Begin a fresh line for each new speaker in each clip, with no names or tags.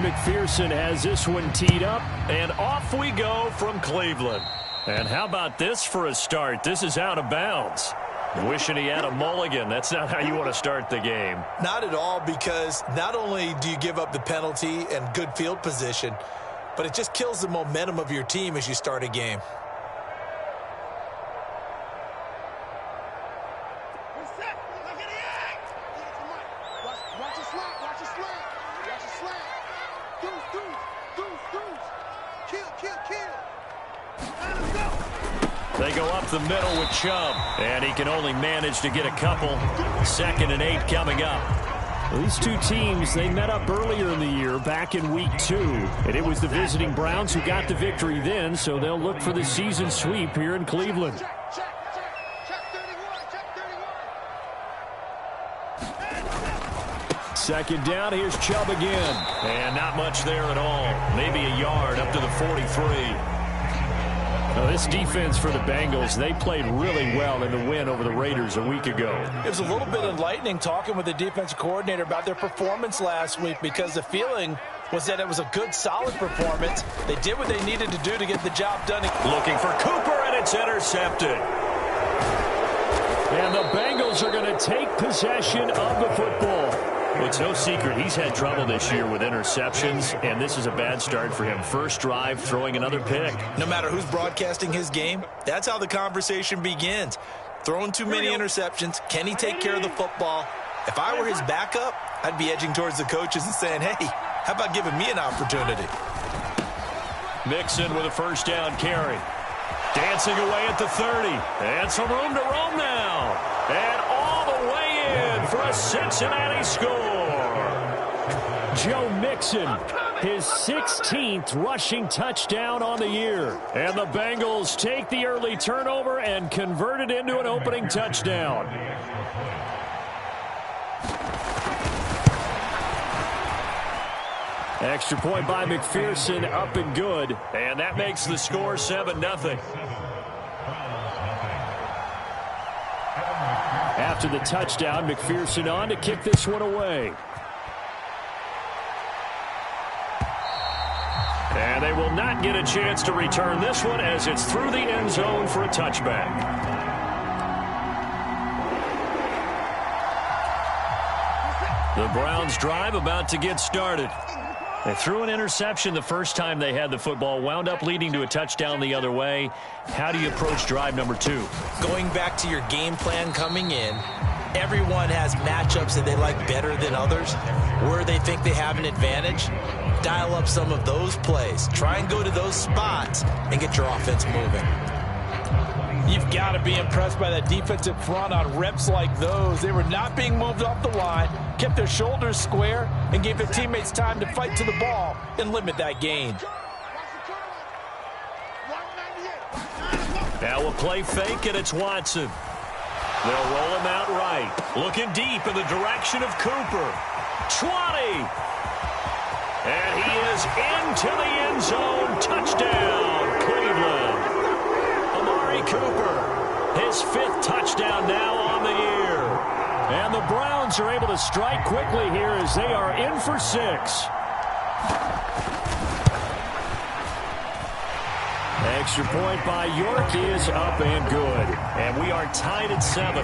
McPherson has this one teed up, and off we go from Cleveland. And how about this for a start? This is out of bounds. Wishing he had a mulligan. That's not how you want to start the game.
Not at all, because not only do you give up the penalty and good field position, but it just kills the momentum of your team as you start a game.
They go up the middle with Chubb, and he can only manage to get a couple. 2nd and 8 coming up. Well, these two teams, they met up earlier in the year, back in week 2. And it was the visiting Browns who got the victory then, so they'll look for the season sweep here in Cleveland. Second down, here's Chubb again. And not much there at all. Maybe a yard up to the 43. Now, this defense for the Bengals, they played really well in the win over the Raiders a week ago.
It was a little bit enlightening talking with the defensive coordinator about their performance last week, because the feeling was that it was a good, solid performance. They did what they needed to do to get the job done.
Looking for Cooper, and it's intercepted. And the Bengals are going to take possession of the football. Well, it's no secret he's had trouble this year with interceptions, and this is a bad start for him. First drive, throwing another pick.
No matter who's broadcasting his game, that's how the conversation begins. Throwing too many interceptions. Can he take care of the football? If I were his backup, I'd be edging towards the coaches and saying, hey, how about giving me an opportunity?
Mixon with a first down carry. Dancing away at the 30. And some room to roam now. And all the way in for a Cincinnati score. Joe Mixon, his 16th rushing touchdown on the year. And the Bengals take the early turnover and convert it into an opening touchdown. Extra point by McPherson, up and good. And that makes the score 7-0. After the touchdown, McPherson on to kick this one away. And they will not get a chance to return this one as it's through the end zone for a touchback. The Browns drive about to get started. They threw an interception the first time they had the football, wound up leading to a touchdown the other way. How do you approach drive number 2?
Going back to your game plan coming in, everyone has matchups that they like better than others, where they think they have an advantage. Dial up some of those plays. Try and go to those spots and get your offense moving.
You've got to be impressed by that defensive front on reps like those. They were not being moved off the line, kept their shoulders square, and gave their teammates time to fight to the ball and limit that gain.
Now a play fake, and it's Watson. They'll roll him out right. Looking deep in the direction of Cooper. 20. And he is into the end zone. Touchdown, Cleveland. Cooper, his 5th touchdown now on the year. And the Browns are able to strike quickly here as they are in for 6. Extra point by York is up and good. And we are tied at 7.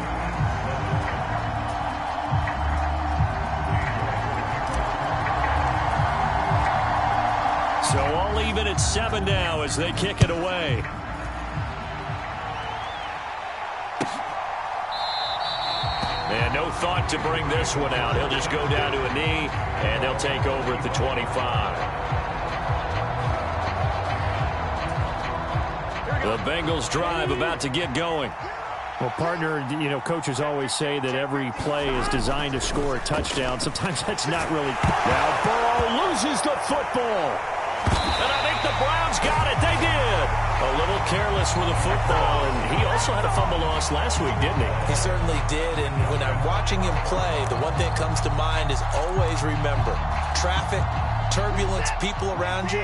So all even at 7 now as they kick it away. And no thought to bring this one out. He'll just go down to a knee, and they'll take over at the 25. The Bengals drive about to get going. Well, partner, you know, coaches always say that every play is designed to score a touchdown. Sometimes that's not really. Now Burrow loses the football. And I think the Browns got it. They did. A little careless with the football, and he also had a fumble loss last week, didn't he?
He certainly did, and when I'm watching him play, the one thing that comes to mind is always remember, traffic, turbulence, people around you,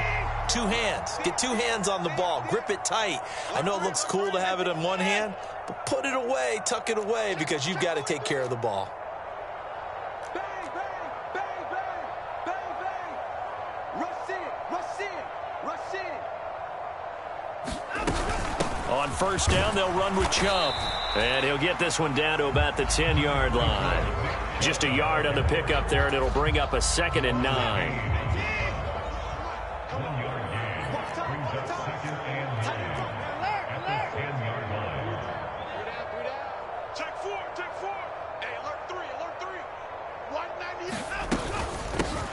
2 hands. Get 2 hands on the ball. Grip it tight. I know it looks cool to have it in one hand, but put it away, tuck it away, because you've got to take care of the ball.
On first down, they'll run with Chubb. And he'll get this one down to about the 10-yard line. Just a yard on the pickup there, and it'll bring up a 2nd and 9.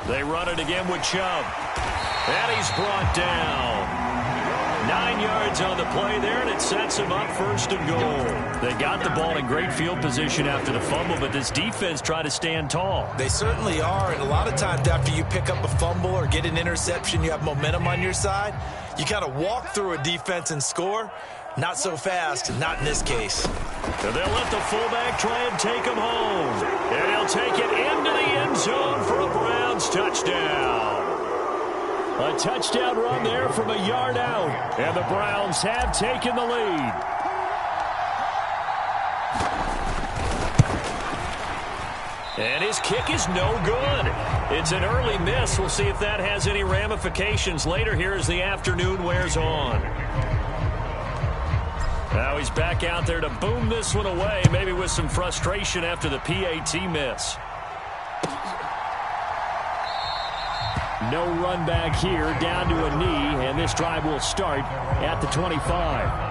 They run it again with Chubb. And he's brought down. 9 yards on the play there, and it sets him up 1st and goal. They got the ball in great field position after the fumble, but this defense tried to stand tall.
They certainly are, and a lot of times after you pick up a fumble or get an interception, you have momentum on your side. You kind of walk through a defense and score. Not so fast, not in this case.
And they'll let the fullback try and take him home. And he'll take it into the end zone for a Browns touchdown. A touchdown run there from a yard out. And the Browns have taken the lead. And his kick is no good. It's an early miss. We'll see if that has any ramifications later here as the afternoon wears on. Now he's back out there to boom this one away, maybe with some frustration after the PAT miss. No run back here, down to a knee, and this drive will start at the 25.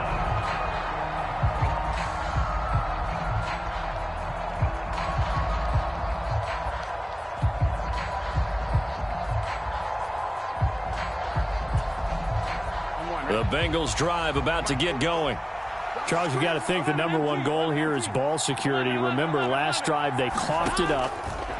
The Bengals drive about to get going. Charles, you got to think the #1 goal here is ball security. Remember, last drive they coughed it up,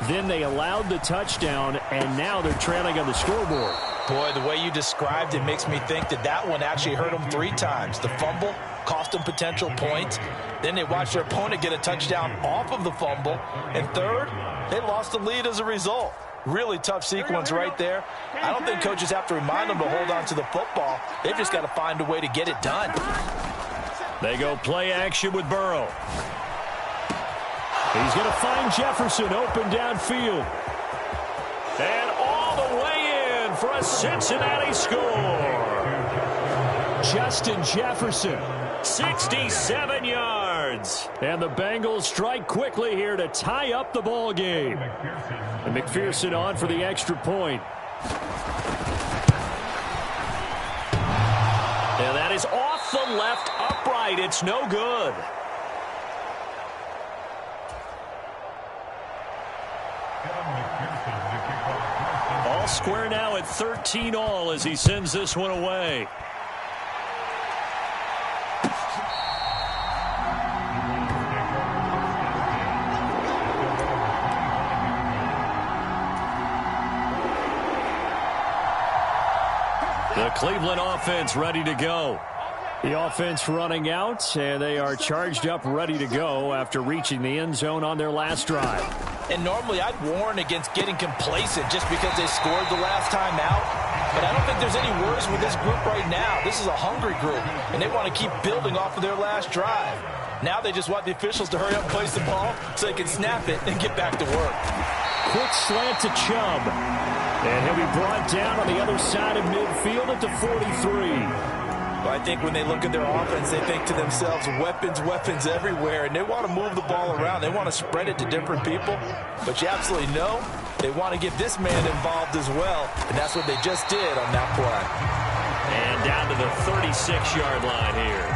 then they allowed the touchdown, and now they're trailing on the scoreboard.
Boy, the way you described it makes me think that that one actually hurt them 3 times. The fumble cost them potential points. Then they watched their opponent get a touchdown off of the fumble. And third, they lost the lead as a result. Really tough sequence right there. I don't think coaches have to remind them to hold on to the football. They've just got to find a way to get it done.
They go play action with Burrow. He's going to find Jefferson open downfield. And all the way in for a Cincinnati score. Justin Jefferson, 67 yards. And the Bengals strike quickly here to tie up the ball game. And McPherson on for the extra point. And that is off the left upright. It's no good. All square now at 13-all as he sends this one away. The Cleveland offense ready to go. The offense running out, and they are charged up, ready to go after reaching the end zone on their last drive.
And normally I'd warn against getting complacent just because they scored the last time out. But I don't think there's any worries with this group right now. This is a hungry group, and they want to keep building off of their last drive. Now they just want the officials to hurry up and place the ball so they can snap it and get back to work.
Quick slant to Chubb. And he'll be brought down on the other side of midfield at the 43.
Well, I think when they look at their offense, they think to themselves, weapons, weapons everywhere, and they want to move the ball around. They want to spread it to different people. But you absolutely know they want to get this man involved as well, and that's what they just did on that play.
And down to the 36-yard line here.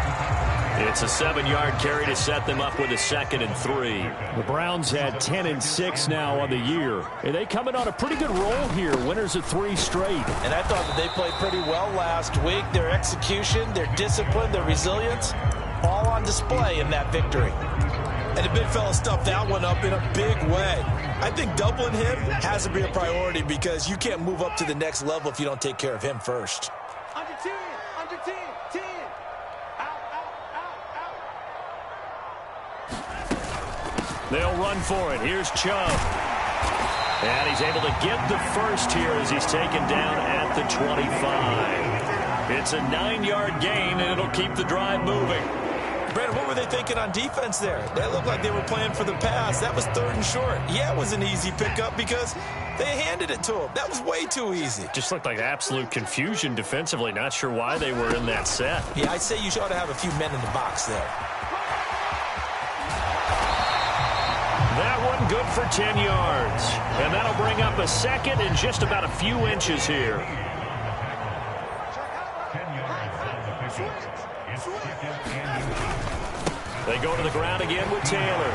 It's a 7-yard carry to set them up with a 2nd and 3. The Browns had 10-6 now on the year. And they come in on a pretty good roll here. Winners of 3 straight.
And I thought that they played pretty well last week. Their execution, their discipline, their resilience, all on display in that victory.
And the big fella stuffed that one up in a big way. I think doubling him has to be a priority because you can't move up to the next level if you don't take care of him first.
Under 10, under 10, 10.
They'll run for it. Here's Chubb. And he's able to get the first here as he's taken down at the 25. It's a 9-yard gain, and it'll keep the drive moving.
Brandon, what were they thinking on defense there? They looked like they were playing for the pass. That was 3rd and short. Yeah, it was an easy pickup because they handed it to him. That was way too easy.
Just looked like absolute confusion defensively. Not sure why they were in that set.
Yeah, I'd say you ought to have a few men in the box there.
That one good for 10 yards. And that'll bring up a second and just about a few inches here. They go to the ground again with Taylor.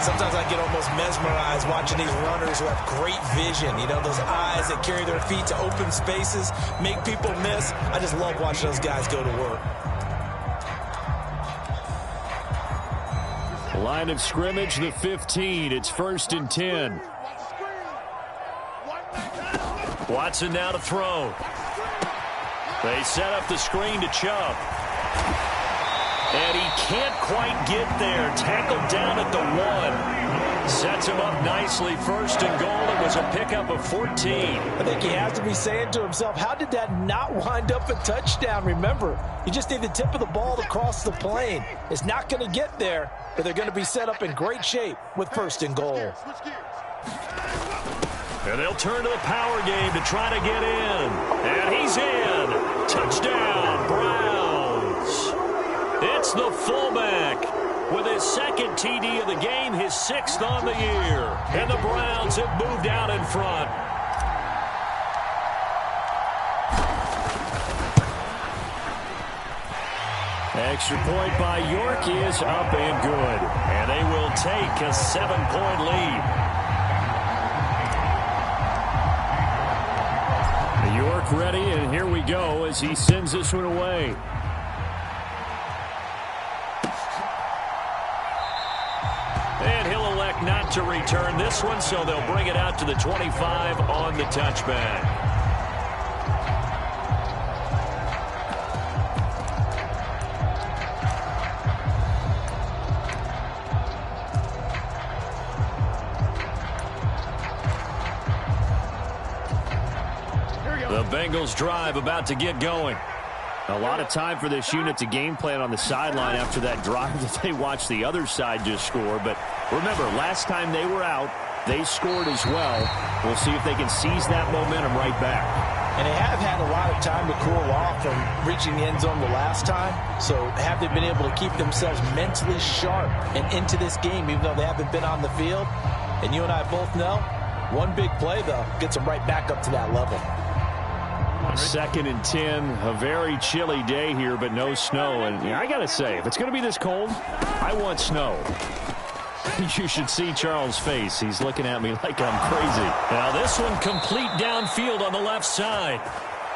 Sometimes I get almost mesmerized watching these runners who have great vision. You know, those eyes that carry their feet to open spaces, make people miss. I just love watching those guys go to work.
Line of scrimmage, the 15. It's 1st and 10. Watson now to throw. They set up the screen to Chubb. And he can't quite get there. Tackled down at the 1. Sets him up nicely. 1st and goal. It was a pickup of 14.
I think he has to be saying to himself, how did that not wind up a touchdown? Remember, you just need the tip of the ball to cross the plane. It's not going to get there, but they're going to be set up in great shape with 1st and goal.
And they'll turn to the power game to try to get in. And he's in. Touchdown, Browns. It's the fullback with his 2nd TD of the game, his 6th on the year. And the Browns have moved out in front. Extra point by York is up and good. And they will take a 7-point lead. York ready, and here we go as he sends this one away. And he'll elect not to return this one, so they'll bring it out to the 25 on the touchback. The Bengals drive about to get going. A lot of time for this unit to game plan on the sideline after that drive that they watched the other side just score. But remember, last time they were out, they scored as well. We'll see if they can seize that momentum right back.
And they have had a lot of time to cool off from reaching the end zone the last time. So have they been able to keep themselves mentally sharp and into this game, even though they haven't been on the field? And you and I both know, one big play, though, gets them right back up to that level.
2nd and 10, a very chilly day here, but no snow. And I got to say, if it's going to be this cold, I want snow. You should see Charles' face. He's looking at me like I'm crazy. Now this one complete downfield on the left side.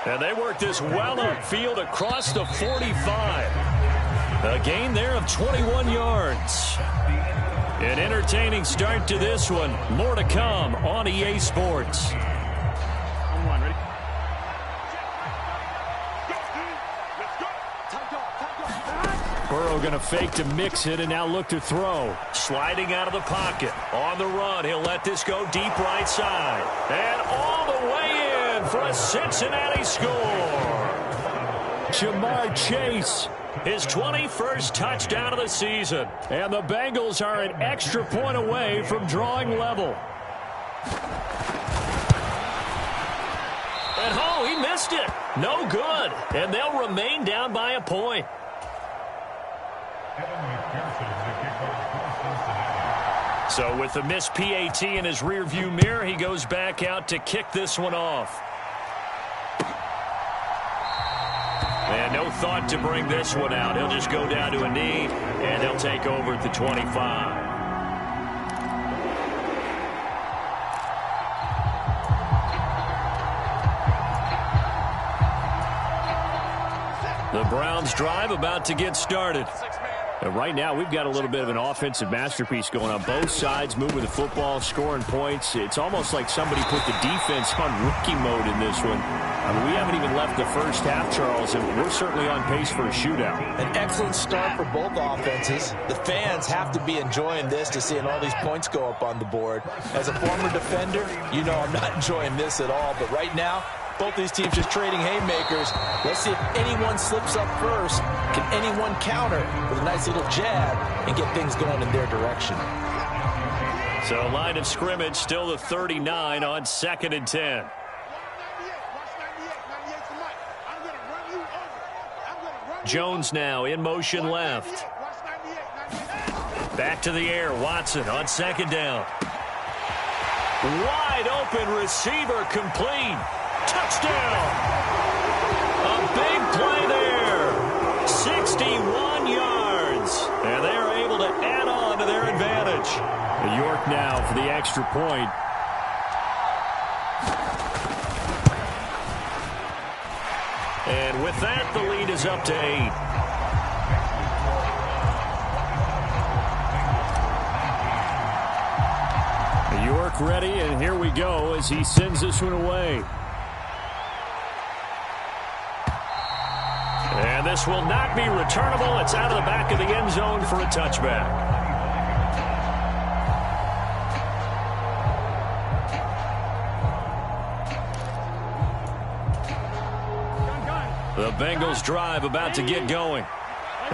And they work this well upfield across the 45. A gain there of 21 yards. An entertaining start to this one. More to come on EA Sports. Burrow going to fake to mix it and now look to throw. Sliding out of the pocket. On the run, he'll let this go deep right side. And all the way in for a Cincinnati score. Jamar Chase, his 21st touchdown of the season. And the Bengals are an extra point away from drawing level. And oh, he missed it. No good. And they'll remain down by a point. So with the missed PAT in his rearview mirror, he goes back out to kick this one off. And no thought to bring this one out. He'll just go down to a knee, and he'll take over at the 25. The Browns drive about to get started. And right now, we've got a little bit of an offensive masterpiece going on. Both sides moving the football, scoring points. It's almost like somebody put the defense on rookie mode in this one. I mean, we haven't even left the first half, Charles, and we're certainly on pace for a shootout.
An excellent start for both offenses. The fans have to be enjoying this to seeing all these points go up on the board. As a former defender, you know I'm not enjoying this at all. But right now, Both these teams just trading haymakers. Let's see if anyone slips up first. Can anyone counter with a nice little jab and get things going in their direction?
So line of scrimmage still the 39 on 2nd and 10. Jones now in motion left. Back to the air. Watson on 2nd down. Wide open receiver complete. Touchdown. A big play there. 61 yards. And they are able to add on to their advantage. York now for the extra point. And with that, the lead is up to 8. York ready, and here we go as he sends this one away. And this will not be returnable. It's out of the back of the end zone for a touchback. The Bengals drive about to get going.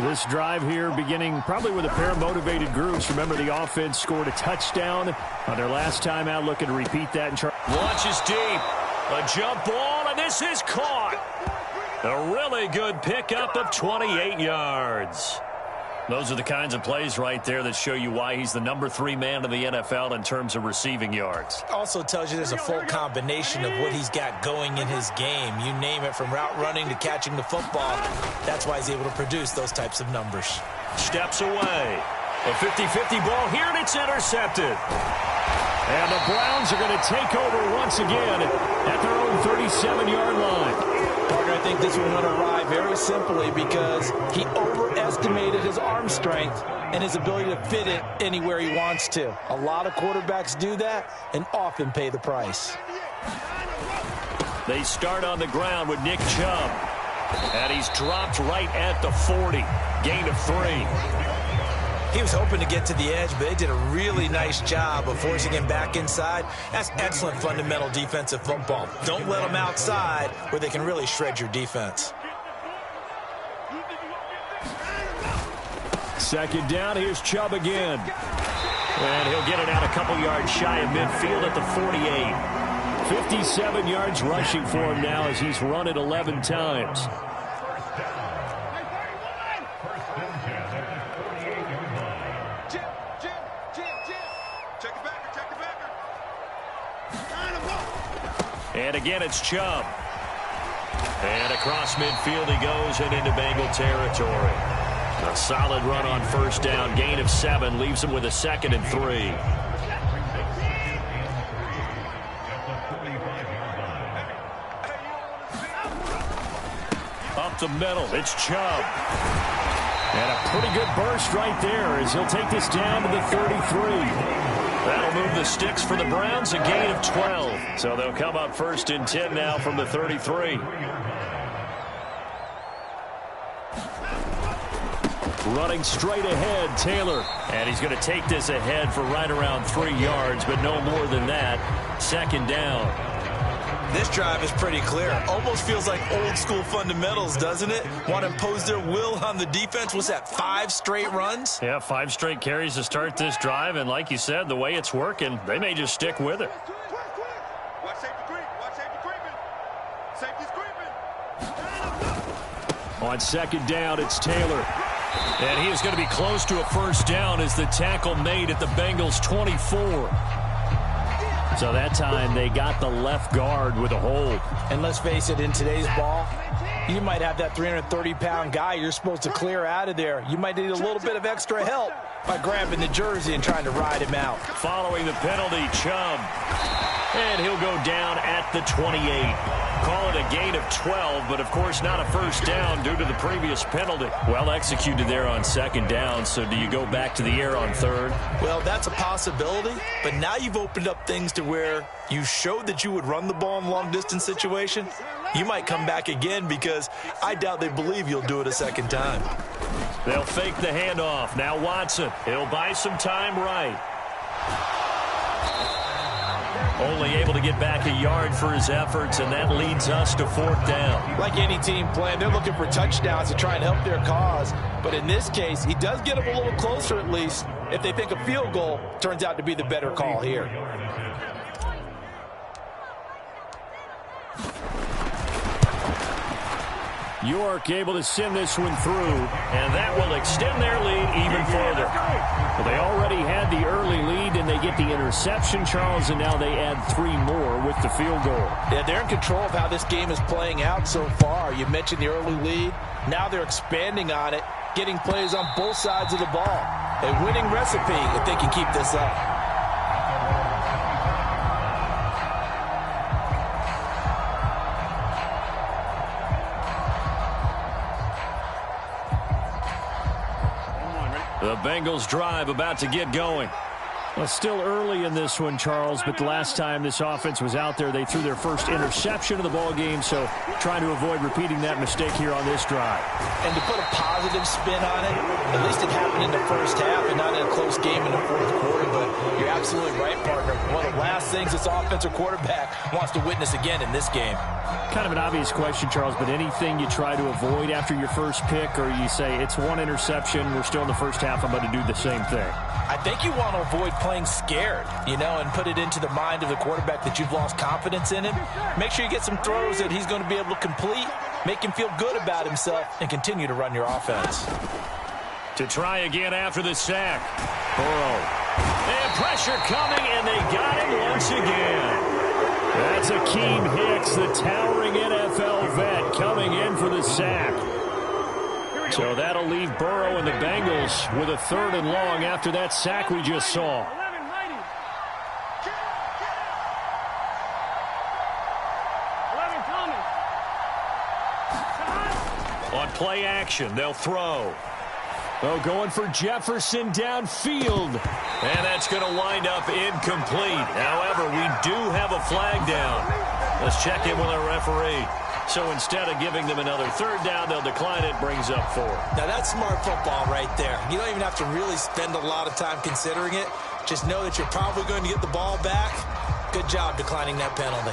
This drive here beginning probably with a pair of motivated groups. Remember, the offense scored a touchdown on their last time out, looking to repeat that.
Launches deep. A jump ball, and this is caught. A really good pickup of 28 yards. Those are the kinds of plays right there that show you why he's the number 3 man in the NFL in terms of receiving yards.
Also tells you there's a full combination of what he's got going in his game. You name it, from route running to catching the football. That's why he's able to produce those types of numbers.
Steps away. A 50-50 ball here, and it's intercepted. And the Browns are going to take over once again at their own 37-yard line.
Parker, I think this one went awry very simply because he overestimated his arm strength and his ability to fit it anywhere he wants to. A lot of quarterbacks do that and often pay the price.
They start on the ground with Nick Chubb. And he's dropped right at the 40. Gain of 3.
He was hoping to get to the edge, but they did a really nice job of forcing him back inside. That's excellent fundamental defensive football. Don't let them outside where they can really shred your defense.
2nd down, here's Chubb again. And he'll get it out a couple yards shy of midfield at the 48. 57 yards rushing for him now as he's run it 11 times. And again, it's Chubb. And across midfield he goes and into Bengal territory. A solid run on 1st down. Gain of 7 leaves him with a 2nd and 3. Up the middle, it's Chubb. And a pretty good burst right there as he'll take this down to the 33. That'll move the sticks for the Browns, a gain of 12. So they'll come up 1st and 10 now from the 33. Running straight ahead, Taylor. And he's going to take this ahead for right around 3 yards, but no more than that. 2nd down.
This drive is pretty clear. Almost feels like old school fundamentals, doesn't it? Want to impose their will on the defense. Was that 5 straight runs?
Yeah, 5 straight carries to start this drive. And like you said, the way it's working, they may just stick with it.
Watch safety creep. Watch safety creeping. Safety's creeping.
On 2nd down, it's Taylor. And he is going to be close to a 1st down as the tackle made at the Bengals' 24. So that time they got the left guard with a hold.
And let's face it, in today's ball, you might have that 330-pound guy you're supposed to clear out of there. You might need a little bit of extra help by grabbing the jersey and trying to ride him out.
Following the penalty, Chubb. And he'll go down at the 28. Call it a gain of 12, but of course not a 1st down due to the previous penalty. Well executed there on 2nd down, so do you go back to the air on 3rd?
Well, that's a possibility, but now you've opened up things to where you showed that you would run the ball in a long-distance situation. You might come back again because I doubt they believe you'll do it a 2nd time.
They'll fake the handoff. Now Watson. He'll buy some time right. Only able to get back a yard for his efforts, and that leads us to 4th down.
Like any team playing, they're looking for touchdowns to try and help their cause. But in this case, he does get them a little closer at least if they think a field goal turns out to be the better call here.
York able to send this one through, and that will extend their lead even further. Well, they already had the early lead, and they get the interception, Charles, and now they add 3 more with the field goal.
Yeah, they're in control of how this game is playing out so far. You mentioned the early lead. Now they're expanding on it, getting plays on both sides of the ball. A winning recipe if they can keep this up.
The Bengals drive about to get going.
Well, still early in this one, Charles, but the last time this offense was out there, they threw their first interception of the ball game, so trying to avoid repeating that mistake here on this drive.
And to put a positive spin on it, at least it happened in the first half and not in a close game in the fourth quarter, but you're absolutely right, partner. One of the last things this offensive quarterback wants to witness again in this game.
Kind of an obvious question, Charles, but anything you try to avoid after your first pick, or you say it's one interception, we're still in the first half, I'm going to do the same thing?
I think you want to avoid playing scared, and put it into the mind of the quarterback that you've lost confidence in him. Make sure you get some throws that he's going to be able to complete, make him feel good about himself, and continue to run your offense.
To try again after the sack. Burrow. And pressure coming, and they got him once again.
That's Akeem Hicks, the towering NFL vet, coming in for the sack. So that'll leave Burrow and the Bengals with a 3rd and long after that sack we just saw.
On play action, they'll throw.
Oh, going for Jefferson downfield.
And that's going to wind up incomplete. However, we do have a flag down. Let's check in with our referee. So instead of giving them another 3rd down, they'll decline it, brings up 4.
Now, that's smart football right there. You don't even have to really spend a lot of time considering it. Just know that you're probably going to get the ball back. Good job declining that penalty.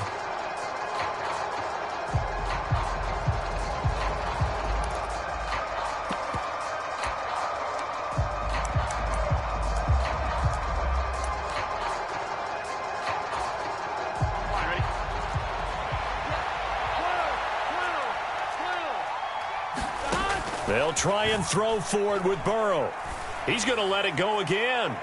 They'll try and throw forward with Burrow. He's going to let it go again.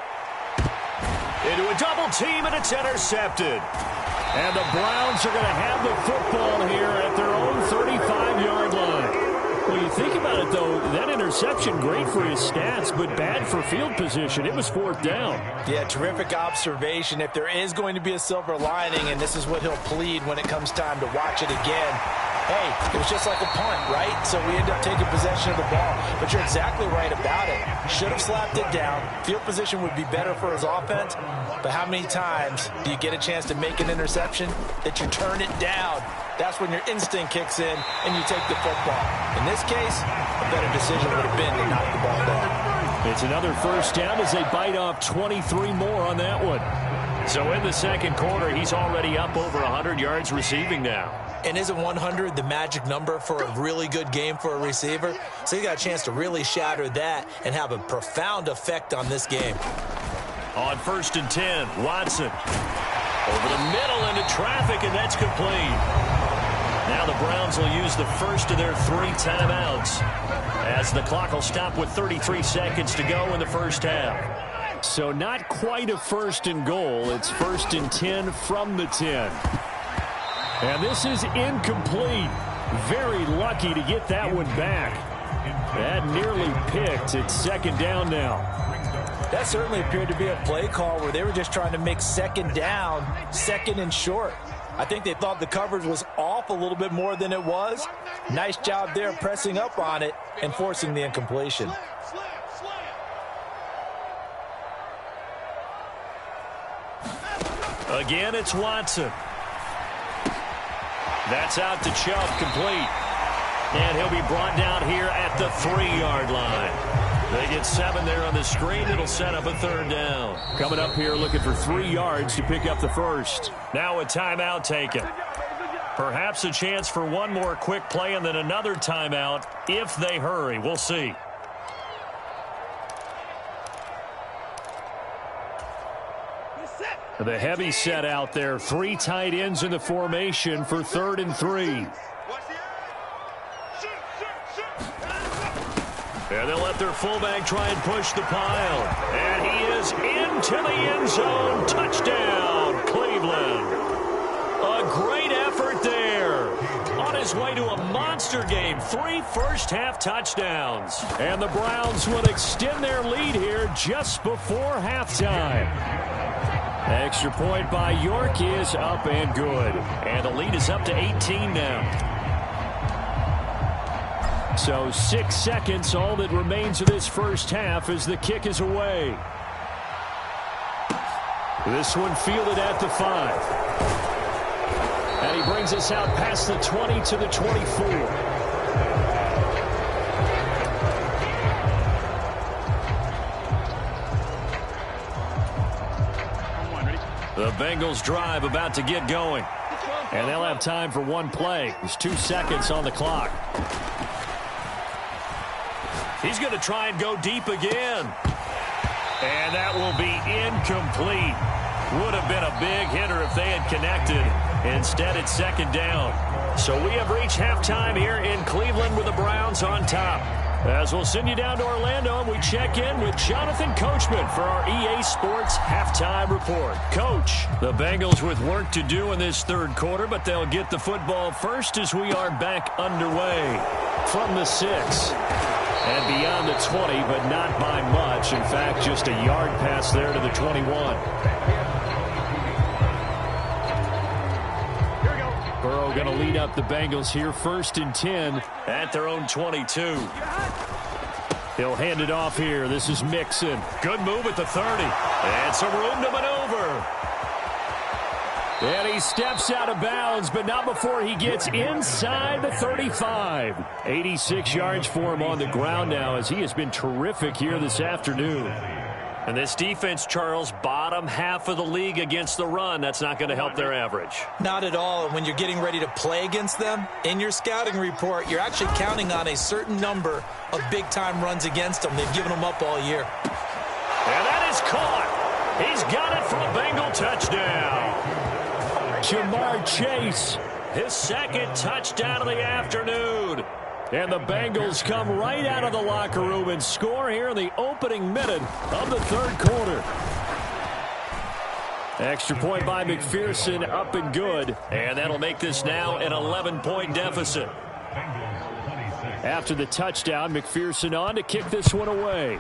Into a double team, and it's intercepted.
And the Browns are going to have the football here at their own 35-yard line. Well, you think about it, though, that interception, great for his stats, but bad for field position. It was 4th down.
Yeah, terrific observation. If there is going to be a silver lining, and this is what he'll plead when it comes time to watch it again, hey, it was just like a punt, right? So we end up taking possession of the ball. But you're exactly right about it. Should have slapped it down. Field position would be better for his offense. But how many times do you get a chance to make an interception that you turn it down? That's when your instinct kicks in and you take the football. In this case, a better decision would have been to knock the ball down.
It's another 1st down as they bite off 23 more on that one.
So in the second quarter, he's already up over 100 yards receiving now.
And isn't 100 the magic number for a really good game for a receiver? So you got a chance to really shatter that and have a profound effect on this game.
On 1st and 10, Watson. Over the middle into traffic, and that's complete. Now the Browns will use the first of their 3 timeouts as the clock will stop with 33 seconds to go in the first half.
So not quite a 1st and goal. It's 1st and 10 from the 10. And this is incomplete. Very lucky to get that one back. That nearly picked. It's 2nd down now.
That certainly appeared to be a play call where they were just trying to make 2nd down, 2nd and short. I think they thought the coverage was off a little bit more than it was. Nice job there pressing up on it and forcing the incompletion.
Again, it's Watson. That's out to Chubb, complete. And he'll be brought down here at the 3-yard line. They get 7 there on the screen. It'll set up a 3rd down.
Coming up here looking for 3 yards to pick up the first.
Now a timeout taken. Perhaps a chance for one more quick play and then another timeout if they hurry. We'll see.
The heavy set out there. 3 tight ends in the formation for 3rd and 3.
And they'll let their fullback try and push the pile. And he is into the end zone. Touchdown, Cleveland. A great effort there. On his way to a monster game. 3 first-half touchdowns. And the Browns will extend their lead here just before halftime. Extra point by York is up and good. And the lead is up to 18 now. So 6 seconds, all that remains of this first half as the kick is away. This one fielded at the 5. And he brings us out past the 20 to the 24. The Bengals drive about to get going. And they'll have time for one play. There's 2 seconds on the clock. He's going to try and go deep again. And that will be incomplete. Would have been a big hitter if they had connected. Instead, it's 2nd down. So we have reached halftime here in Cleveland with the Browns on top. As we'll send you down to Orlando, and we check in with Jonathan Coachman for our EA Sports Halftime Report. Coach, the Bengals with work to do in this 3rd quarter, but they'll get the football first as we are back underway. From the 6 and beyond the 20, but not by much. In fact, just a yard pass there to the 21. Burrow going to lead up the Bengals here, 1st and 10 at their own 22. He'll hand it off here. This is Mixon. Good move at the 30. And some room to maneuver. And he steps out of bounds, but not before he gets inside the 35. 86 yards for him on the ground now as he has been terrific here this afternoon. And this defense, Charles, bottom half of the league against the run. That's not going to help their average.
Not at all. And when you're getting ready to play against them, in your scouting report, you're actually counting on a certain number of big-time runs against them. They've given them up all year.
And that is caught. He's got it for a Bengal touchdown. Jamar Chase, his 2nd touchdown of the afternoon. And the Bengals come right out of the locker room and score here in the opening minute of the 3rd quarter. Extra point by McPherson, up and good. And that'll make this now an 11-point deficit. After the touchdown, McPherson on to kick this one away.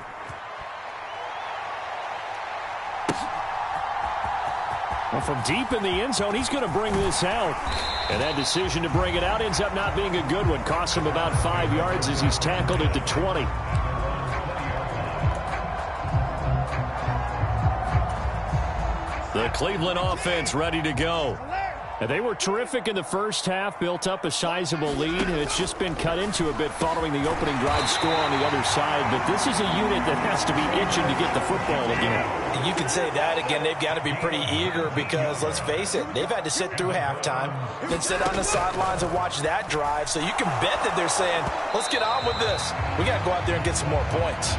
Well, from deep in the end zone, he's going to bring this out. And that decision to bring it out ends up not being a good one. Costs him about 5 yards as he's tackled at the 20. The Cleveland offense ready to go. And they were terrific in the first half, built up a sizable lead. It's just been cut into a bit following the opening drive score on the other side. But this is a unit that has to be itching to get the football again.
You can say that again. They've got to be pretty eager because, let's face it, they've had to sit through halftime, then sit on the sidelines and watch that drive. So you can bet that they're saying, let's get on with this. We got to go out there and get some more points.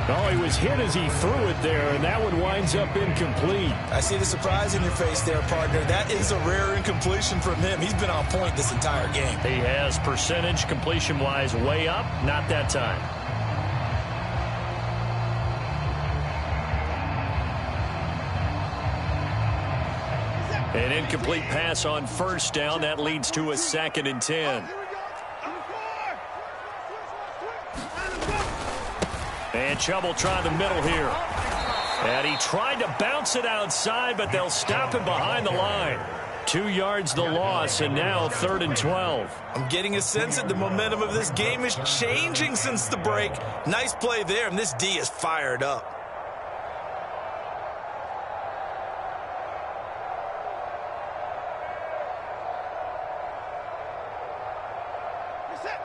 Oh, he was hit as he threw it there, and that one winds up incomplete.
I see the surprise in your face there, partner. That is a rare incompletion from him. He's been on point this entire game.
He has percentage completion-wise way up, not that time. An incomplete pass on 1st down. That leads to a 2nd and 10. And Chubb will try the middle here. And he tried to bounce it outside, but they'll stop him behind the line. 2 yards the loss, and now 3rd and 12.
I'm getting a sense that the momentum of this game is changing since the break. Nice play there, and this D is fired up.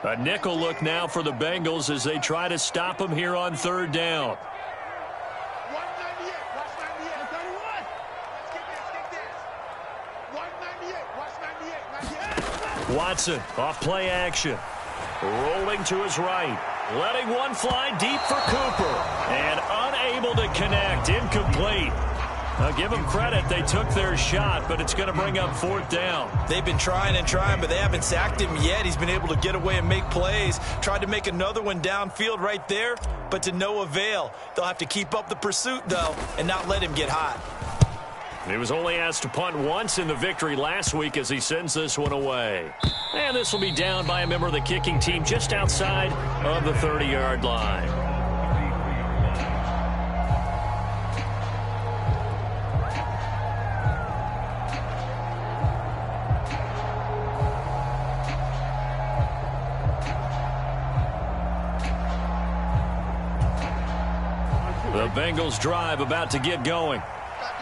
A nickel look now for the Bengals as they try to stop him here on third down.
198. Watch 98. 31. Let's get this. 198. Watch 98. 98.
Watson off play action. Rolling to his right. Letting one fly deep for Cooper. And unable to connect. Incomplete. Now give them credit. They took their shot, but it's going to bring up fourth down.
They've been trying and trying, but they haven't sacked him yet. He's been able to get away and make plays. Tried to make another one downfield right there, but to no avail. They'll have to keep up the pursuit, though, and not let him get hot.
He was only asked to punt once in the victory last week as he sends this one away. And this will be down by a member of the kicking team just outside of the 30-yard line. The Bengals drive about to get going.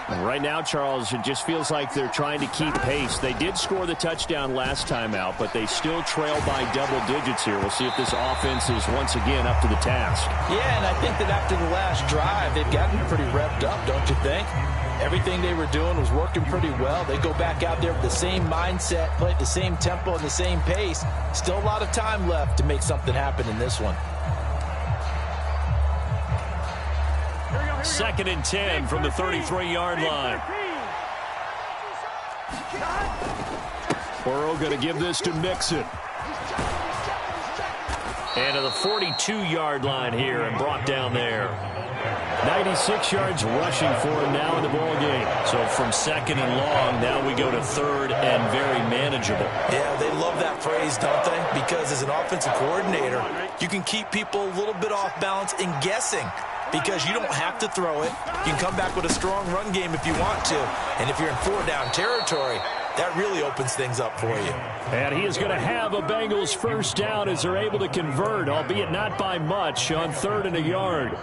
Right now, Charles, it just feels like they're trying to keep pace. They did score the touchdown last time out, but they still trail by double digits here. We'll see if this offense is once again up to the task.
Yeah, and I think that after the last drive, they've gotten pretty revved up, don't you think? Everything they were doing was working pretty well. They go back out there with the same mindset, play at the same tempo and the same pace. Still a lot of time left to make something happen in this one.
2nd and 10 from the 33-yard line.
Burrow going to give this to Mixon.
And to the 42-yard line here and brought down there.
96 yards rushing for him now in the ball game.
So from 2nd and long, now we go to 3rd and very manageable.
Yeah, they love that phrase, don't they? Because as an offensive coordinator, you can keep people a little bit off balance in guessing. Because you don't have to throw it. You can come back with a strong run game if you want to. And if you're in 4-down territory, that really opens things up for you.
And he is going to have a Bengals first down as they're able to convert, albeit not by much, on 3rd and a yard.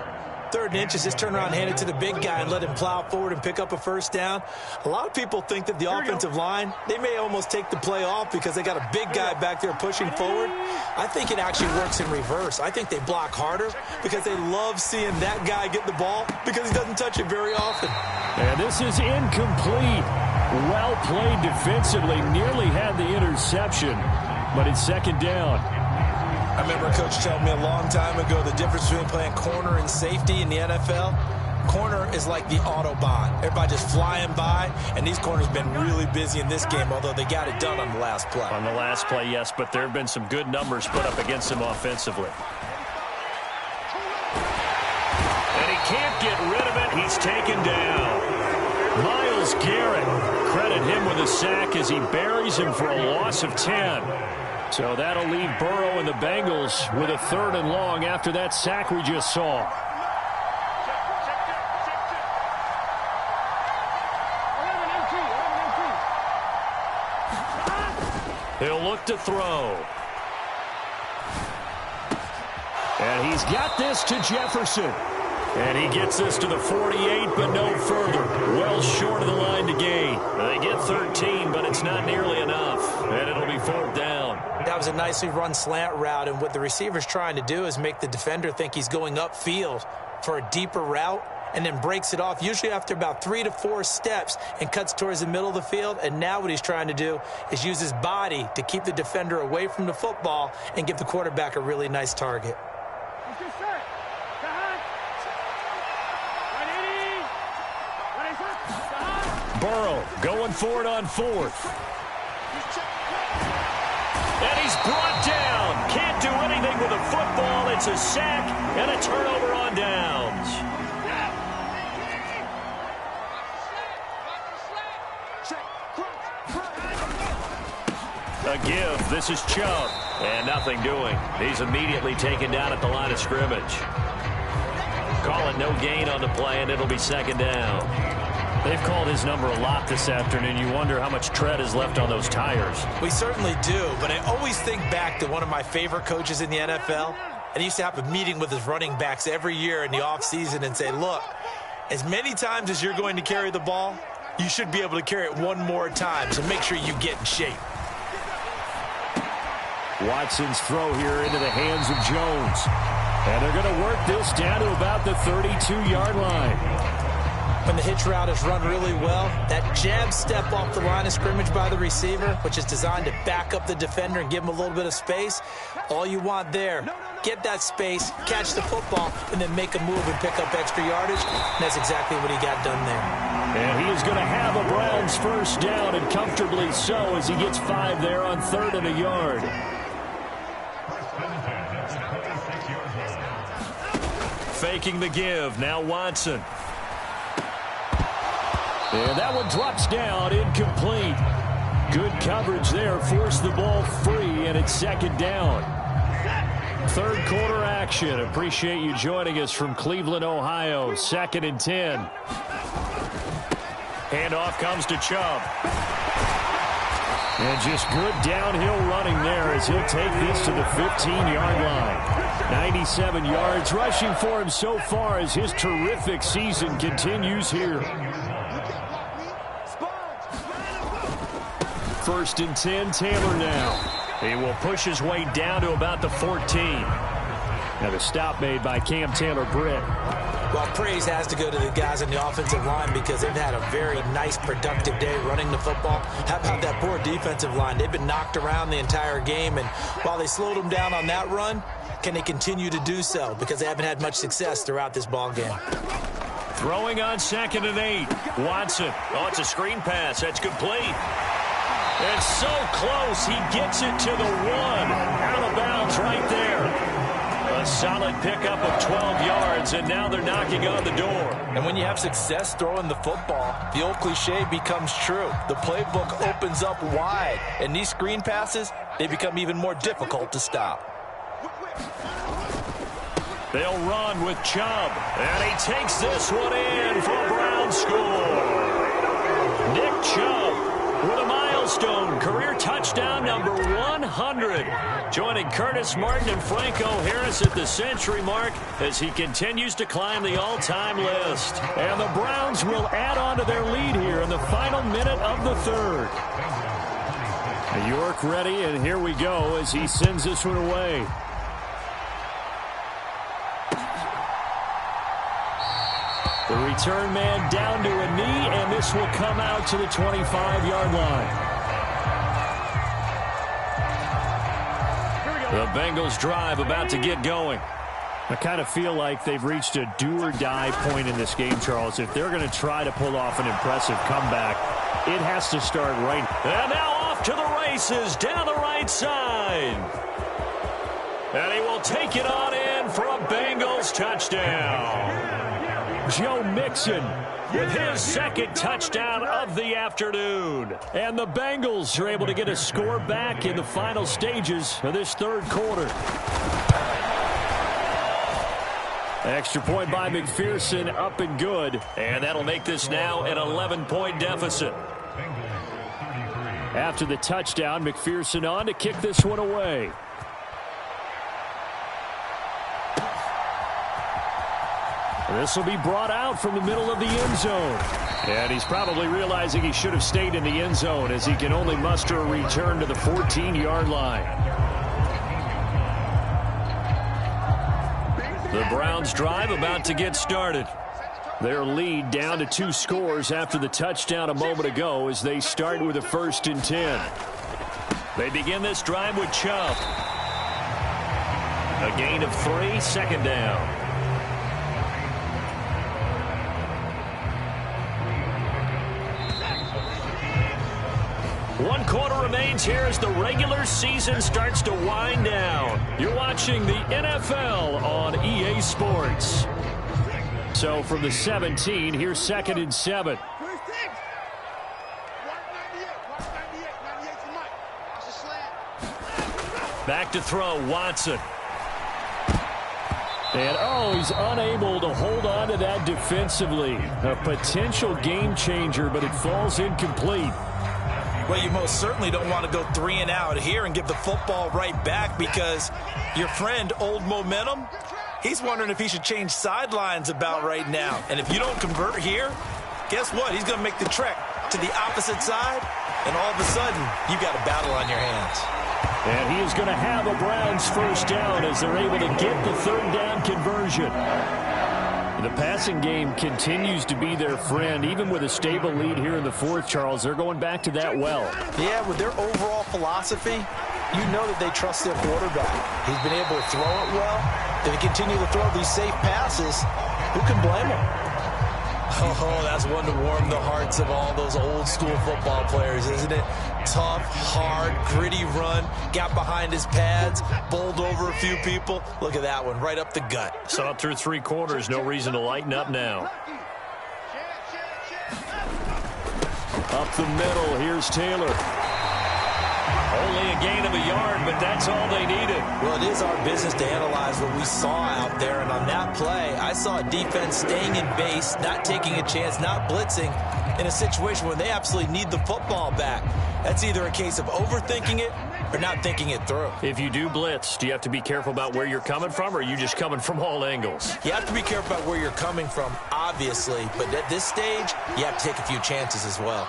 3rd and inches, just turn around and hand it to the big guy and let him plow forward and pick up a first down. A lot of people think that the offensive line, they may almost take the play off because they got a big guy back there pushing forward. I think it actually works in reverse. I think they block harder because they love seeing that guy get the ball because he doesn't touch it very often.
And this is incomplete. Well played defensively. Nearly had the interception, but it's 2nd down.
I remember a coach telling me a long time ago the difference between playing corner and safety in the NFL. Corner is like the Autobahn. Everybody just flying by, and these corners have been really busy in this game, although they got it done on the last play.
On the last play, yes, but there have been some good numbers put up against him offensively. And he can't get rid of it. He's taken down. Myles Garrett, credit him with a sack as he buries him for a loss of 10. So that'll leave Burrow and the Bengals with a 3rd and long after that sack we just saw. He'll look to throw.
And he's got this to Jefferson.
And he gets this to the 48, but no further. Well short of the line to gain. They get 13, but it's not nearly enough. And it'll be 4th down.
That was a nicely run slant route, and what the receiver's trying to do is make the defender think he's going upfield for a deeper route and then breaks it off, usually after about 3 to 4 steps, and cuts towards the middle of the field. And now what he's trying to do is use his body to keep the defender away from the football and give the quarterback a really nice target.
Burrow going for it on 4th. And he's brought down. Can't do anything with a football. It's a sack and a turnover on downs. A give. This is Chubb. And nothing doing. He's immediately taken down at the line of scrimmage. Call it no gain on the play, and it'll be 2nd down. They've called his number a lot this afternoon. You wonder how much tread is left on those tires.
We certainly do, but I always think back to one of my favorite coaches in the NFL, and he used to have a meeting with his running backs every year in the offseason and say, look, as many times as you're going to carry the ball, you should be able to carry it one more time, so make sure you get in shape.
Watson's throw here into the hands of Jones. And they're going to work this down to about the 32-yard line.
When the hitch route is run really well, that jab step off the line of scrimmage by the receiver, which is designed to back up the defender and give him a little bit of space, all you want there, get that space, catch the football, and then make a move and pick up extra yardage. And that's exactly what he got done there.
And he is going to have a Browns first down, and comfortably so, as he gets 5 there on 3rd and a yard.
Faking the give. Now Watson.
And that one drops down, incomplete. Good coverage there, forced the ball free, and it's 2nd down. 3rd quarter action. Appreciate you joining us from Cleveland, Ohio. 2nd and 10.
Handoff comes to Chubb.
And just good downhill running there as he'll take this to the 15-yard line. 97 yards rushing for him so far as his terrific season continues here. 1st and 10, Taylor now.
He will push his way down to about the 14.
Now the stop made by Cam Taylor-Britt.
Well, praise has to go to the guys on the offensive line because they've had a very nice, productive day running the football. How about that poor defensive line? They've been knocked around the entire game, and while they slowed them down on that run, can they continue to do so? Because they haven't had much success throughout this ball game.
Throwing on 2nd and 8. Watson. Oh, it's a screen pass. That's complete. It's so close. He gets it to the 1. Out of bounds right there. A solid pickup of 12 yards, and now they're knocking on the door.
And when you have success throwing the football, the old cliche becomes true. The playbook opens up wide, and these screen passes, they become even more difficult to stop.
They'll run with Chubb, and he takes this one in for a Browns score. Nick Chubb with a milestone career touchdown number 100, joining Curtis Martin and Franco Harris at the century mark as he continues to climb the all-time list.
And the Browns will add on to their lead here in the final minute of the 3rd. York ready, and here we go as he sends this one away. The return man down to a knee, and this will come out to the 25-yard line.
The Bengals drive about to get going.
I kind of feel like they've reached a do-or-die point in this game, Charles. If they're going to try to pull off an impressive comeback, it has to start right.
And now off to the races down the right side. And he will take it on in for a Bengals touchdown.
Joe Mixon
with his 2nd touchdown of the afternoon.
And the Bengals are able to get a score back in the final stages of this 3rd quarter. Extra point by McPherson, up and good.
And that'll make this now an 11-point deficit.
After the touchdown, McPherson on to kick this one away. This will be brought out from the middle of the end zone. And he's probably realizing he should have stayed in the end zone as he can only muster a return to the 14-yard line.
The Browns drive about to get started.
Their lead down to 2 scores after the touchdown a moment ago as they start with a 1st and 10.
They begin this drive with Chubb. A gain of 3, 2nd down. One quarter remains here as the regular season starts to wind down. You're watching the NFL on EA Sports.
So from the 17, here's 2nd and 7.
Back to throw, Watson.
And, he's unable to hold on to that defensively. A potential game changer, but it falls incomplete.
Well, you most certainly don't want to go 3 and out here and give the football right back because your friend, Old Momentum, he's wondering if he should change sidelines about right now. And if you don't convert here, guess what? He's going to make the trek to the opposite side, and all of a sudden, you've got a battle on your hands.
And he is going to have a Browns first down as they're able to get the third down conversion. The passing game continues to be their friend. Even with a stable lead here in the fourth, Charles, they're going back to that well.
Yeah, with their overall philosophy, you know that they trust their quarterback. He's been able to throw it well. If they continue to throw these safe passes, who can blame them? Oh, that's one to warm the hearts of all those old school football players, isn't it? Tough, hard, gritty run, got behind his pads, bowled over a few people. Look at that one, right up the gut.
Saw it through 3 quarters, no reason to lighten up now.
Up the middle, here's Taylor.
Only a gain of a yard, but that's all they needed.
Well, it is our business to analyze what we saw out there, and on that play, I saw a defense staying in base, not taking a chance, not blitzing, in a situation where they absolutely need the football back. That's either a case of overthinking it or not thinking it through.
If you do blitz, do you have to be careful about where you're coming from, or are you just coming from all angles?
You have to be careful about where you're coming from, obviously, but at this stage, you have to take a few chances as well.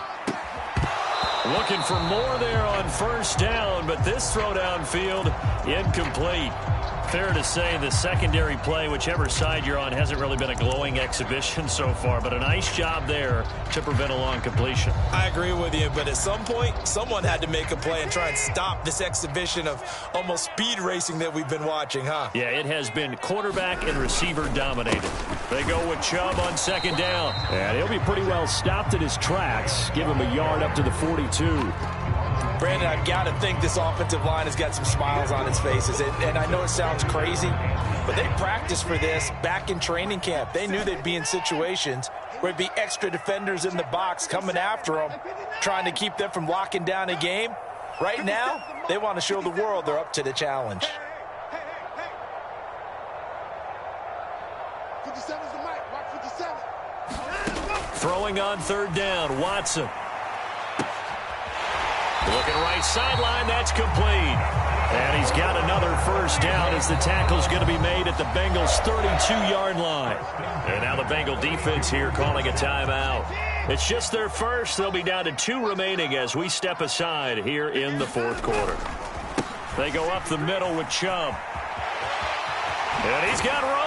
Looking for more there on first down, but this throw downfield, incomplete. Fair to say the secondary play, whichever side you're on, hasn't really been a glowing exhibition so far, but a nice job there to prevent a long completion.
I agree with you, but at some point, someone had to make a play and try and stop this exhibition of almost speed racing that we've been watching, huh?
Yeah, it has been quarterback and receiver dominated. They go with Chubb on second down.
And he'll be pretty well stopped in his tracks. Give him a yard up to the 42.
Brandon, I've got to think this offensive line has got some smiles on its faces. And I know it sounds crazy, but they practiced for this back in training camp. They knew they'd be in situations where it'd be extra defenders in the box coming after them, trying to keep them from locking down a game. Right now, they want to show the world they're up to the challenge.
Throwing on third down, Watson. Looking right sideline, that's complete. And he's got another first down as the tackle's going to be made at the Bengals' 32-yard line. And now the Bengal defense here calling a timeout. It's just their first. They'll be down to 2 remaining as we step aside here in the fourth quarter. They go up the middle with Chubb. And he's got room.